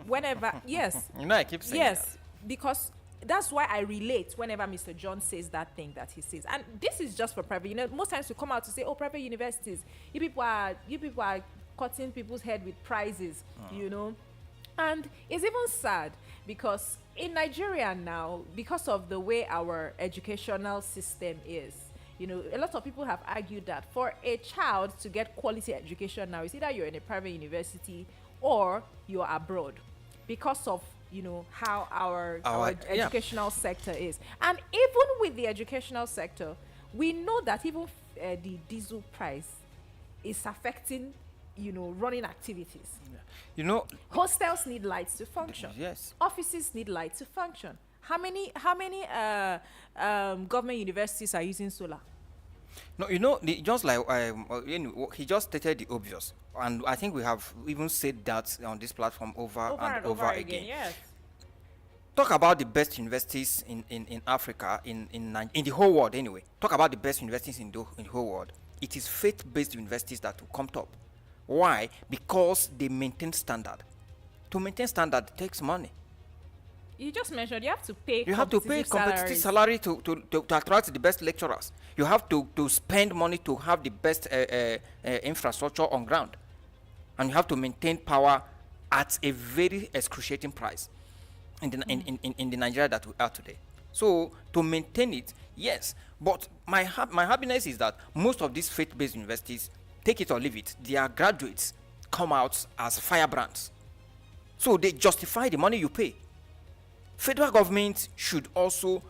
whenever, yes. You know, I keep saying yes, because that's why I relate whenever Mr. John says that thing that he says. And this is just for private. You know, most times we come out to say, oh, private universities, you people are cutting people's head with prizes, you know. And it's even sad because in Nigeria now, because of the way our educational system is, you know, a lot of people have argued that for a child to get quality education now, it's either you're in a private university or you're abroad because of, you know, how our educational sector is. And even with the educational sector, we know that even the diesel price is affecting, you know, running activities. You know, hostels need lights to function. Yes. Offices need lights to function. How many government universities are using solar? No, you know, just like he just stated the obvious, and I think we have even said that on this platform over and over again. Yes. Talk about the best universities in Africa, in the whole world anyway. Talk about the best universities in the whole world. It is faith-based universities that will come top. Why? Because they maintain standard. To maintain standard takes money. You just mentioned you have to pay. You have to pay competitive salary to attract the best lecturers. You have to spend money to have the best infrastructure on ground, and you have to maintain power at a very excruciating price in the Nigeria that we are today. So to maintain it, yes. But my happiness is that most of these faith-based universities, take it or leave it, their graduates come out as firebrands. So they justify the money you pay. Federal government should also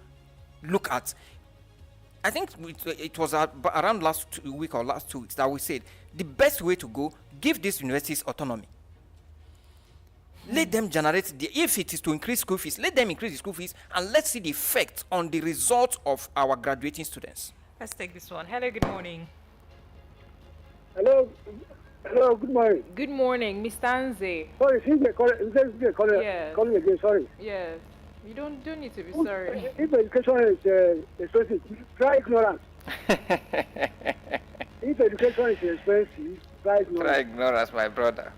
look at, I think it was around last week or last 2 weeks that we said, the best way to go, give these universities autonomy. Let them generate, if it is to increase school fees, let them increase the school fees, and let's see the effect on the result of our graduating students. Let's take this one. Hello, good morning. Hello, good morning. Good morning, Mr. Anze. Sorry, calling again, sorry. Yes. You don't need to be sorry. If education is expensive, try ignorance. If education is expensive, try ignorance. Try ignorance, my brother.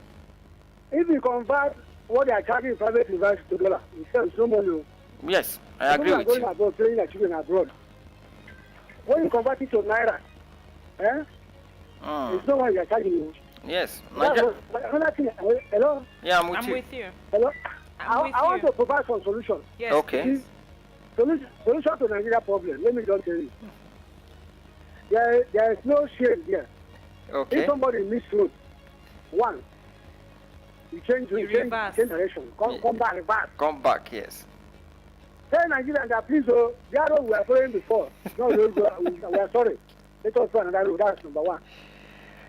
If you convert what they are charging in private university to dollar, it's no money. Yes, I agree with you. Going abroad, training their children abroad. When you convert it to naira, it's no money they are charging you. Yes. Another thing, hello? Yeah, I'm with you. Hello? I want to provide some solutions. Yes. Okay. Solution to Nigeria problem. Let me just tell you. There is no shame here. Okay. If somebody miss road, one, you change direction. Come back, reverse. Come back, yes. Tell Nigerians that please, the road we were following before. No, we are sorry. Let us find another road. That's number one.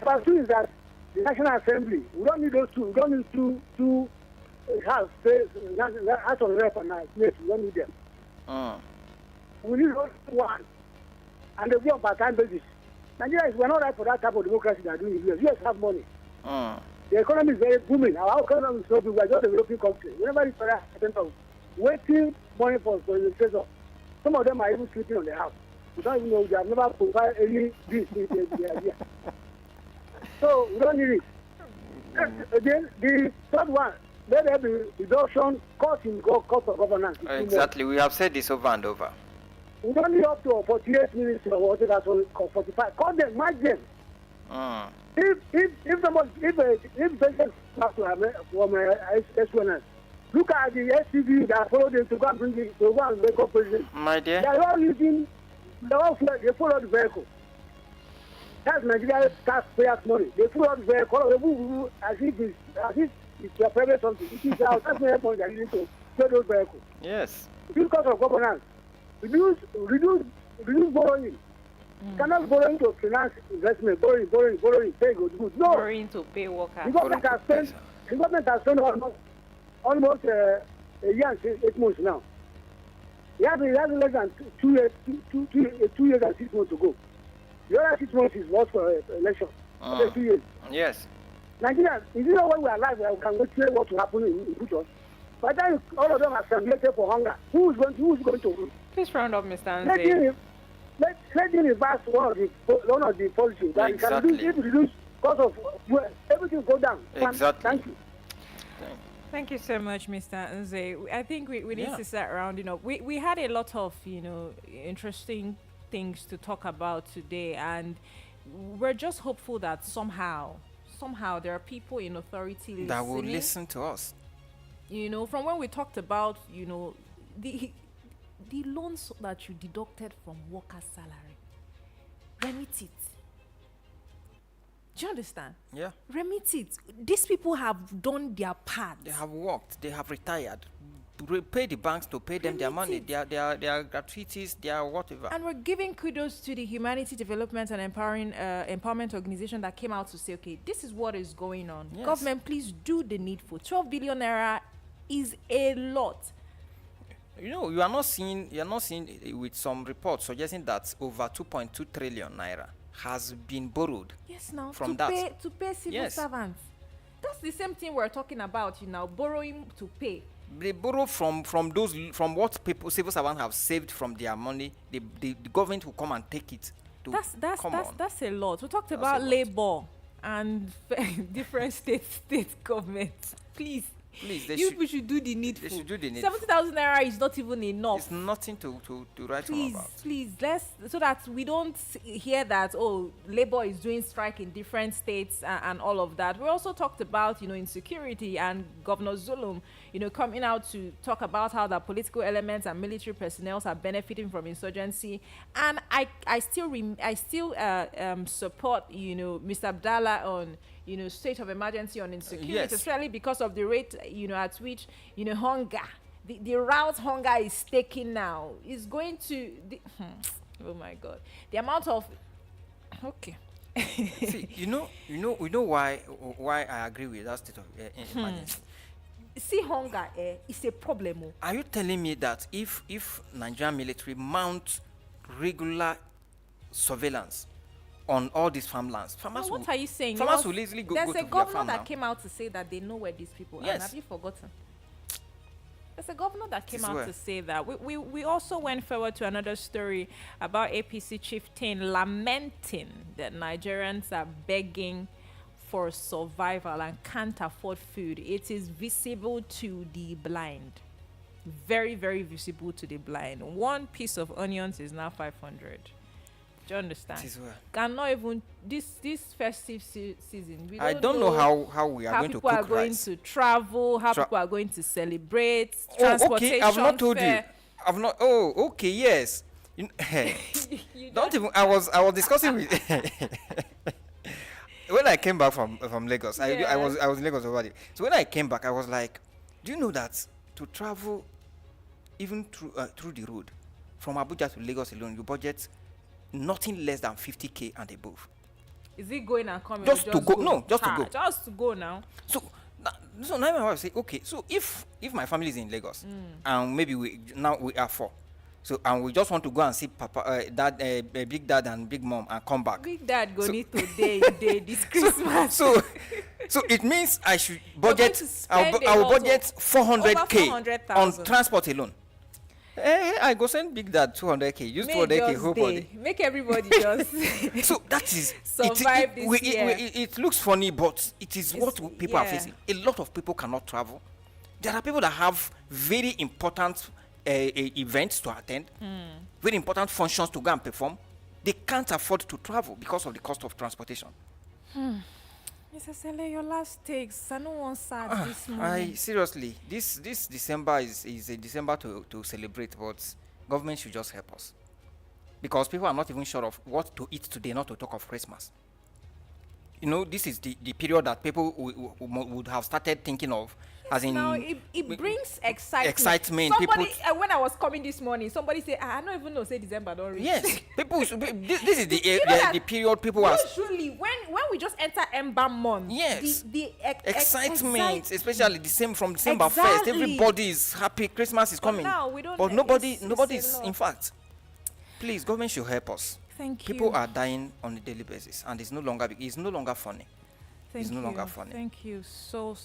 Number two is that the National Assembly, we don't need those two. We don't need two House of Rep and Senate. We don't need them. We need only one. And they go on part-time basis. Nigeria we're not right for that type of democracy they are doing in the US. US have money. The economy is very booming. Our economy is so big. We are just a European country. Whenever it's for waiting money for the treasure. Some of them are even sleeping on the house. We don't even know. They have never provided any this idea. So we don't need it. Again, the third one, let there be reduction, cost in cost of governance. Exactly. We have said this over and over. We don't need up to 48 minutes or whatever, that's all, 45. Call them, match them. If somebody, if patient has to have from S1S, look at the SCV that followed them to go and bring it to go and make up president. My dear. They are all using, they follow the vehicle. That's Nigerian taxpayers' money. They follow the vehicle as if it's a private something. It is our taxpayers' money that is to pay those vehicles. Yes. Because of governance, reduce borrowing. Cannot borrowing to finance investment, borrowing, pay good. No. Borrowing to pay workers. The government has spent almost a year and 8 months now. It has less than 2 years, 2 years and 6 months to go. The other 6 months is lost for election. 2 years. Yes. Nigeria, is it not when we are alive we can wait what will happen in future? By the time all of them are strangulated for hunger, who is going to rule? Please round up, Mr. Anze. Let him reverse one of the policies that exactly. Can reduce cost of everything go down. Exactly. Thank you. Thank you so much, Mr. Nze. I think we need to start rounding up. We had a lot of interesting things to talk about today, and we're just hopeful that somehow there are people in authority that will listen to us. From when we talked about the loans that you deducted from workers' salary, remit it. Do you understand? Yeah. Remit it. These people have done their part. They have worked. They have retired. Pay the banks to pay them their money, their gratuities, their whatever. And we're giving kudos to the Humanity Development and Empowerment Organization that came out to say, okay, this is what is going on. Yes. Government, please do the needful. 12 billion naira is a lot. You are not seeing with some reports suggesting that over 2.2 trillion naira has been borrowed. Yes, now from to pay civil servants. That's the same thing we're talking about. Borrowing to pay. They borrow from what civil servants have saved from their money. The government will come and take it. That's a lot. We talked about labor and different state governments. Please, people should do the needful. They should do the needful. 70,000 naira is not even enough. It's nothing to write home about. Please, so that we don't hear that labor is doing strike in different states and all of that. We also talked about insecurity and Governor Zulum, coming out to talk about how the political elements and military personnel are benefiting from insurgency. And I still support Mr. Abdallah on state of emergency on insecurity, yes. especially because of the rate at which hunger, the route hunger is taking now is going to oh my God, the amount of See, we know why I agree with that state of emergency. See, hunger is a problem. Are you telling me that if Nigerian military mount regular surveillance on all these farmlands, what are you saying? Farmers will easily go to their farm. There's a governor that came out to say that they know where these people are. Have you forgotten? There's a governor that came out to say that. We also went forward to another story about APC chieftain lamenting that Nigerians are begging for survival and can't afford food. It is visible to the blind. Very, very visible to the blind. One piece of onions is now 500. Do you understand? Cannot even this festive season. I don't know how we are going to cook rice. How people are going to travel. How people are going to celebrate. Transportation. Okay. I've not told you. I've not. Oh, okay. Yes. Don't even. I was discussing with. When I came back from Lagos, I was in Lagos already. So when I came back, I was like, do you know that to travel, even through the road, from Abuja to Lagos alone, you budget nothing less than 50k and above. Is it going and coming? Just to go. No, just to go. Just to go now. So now my wife say, okay, so if my family is in Lagos, and maybe we are 4, so and we just want to go and see Papa, Dad, Big Dad and Big Mom and come back. Big Dad need to day this Christmas. So it means I should budget. I will budget 400k on transport alone. I go send Big Dad 200k. Use Make 200k just whole body. day. Make everybody just So that is survive this year. It looks funny, but it is what people are yeah. facing. A lot of people cannot travel. There are people that have very important events to attend, very important functions to go and perform. They can't afford to travel because of the cost of transportation. Mr. Sele, your last takes. I don't want sad this morning. Seriously, this December is a December to celebrate, but government should just help us. Because people are not even sure of what to eat today, not to talk of Christmas. You know, this is the period that people would have started thinking of. As in, now it brings excitement. Excitement. Somebody, People when I was coming this morning, somebody said, I don't even know, say December don't reach. Yes, people. This is the period people are. Usually, when we just enter Ember month, yes, the excitement, especially from December 1st, everybody is happy. Christmas is coming. Now we don't. But nobody is. In fact, please, government should help us. Thank you. People are dying on a daily basis, and it's no longer funny. It's no longer funny. Thank you so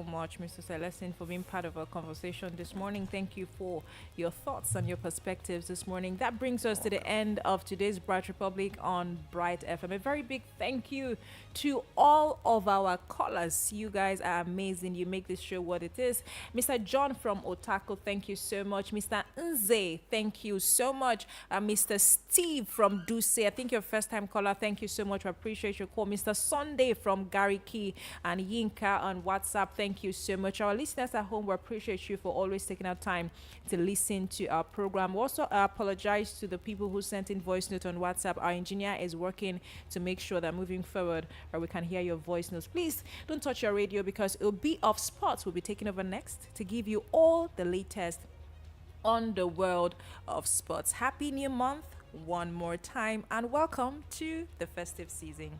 much, Mr. Celestin, for being part of our conversation this morning. Thank you for your thoughts and your perspectives this morning. That brings us to the end of today's Bright Republic on Bright FM. A very big thank you to all of our callers. You guys are amazing. You make this show what it is. Mr. John from Otako, thank you so much. Mr. Nze, thank you so much. Mr. Steve from Duse, I think you're a first-time caller. Thank you so much. I appreciate your call. Mr. Sunday from Gary Key and Yinka on WhatsApp, thank you so much. Our listeners at home, we appreciate you for always taking out time to listen to our program. We also apologize to the people who sent in voice note on WhatsApp. Our engineer is working to make sure that moving forward we can hear your voice notes. Please don't touch your radio, because it'll be off spots. We'll be taking over next to give you all the latest on the world of sports. Happy new month one more time, and welcome to the festive season.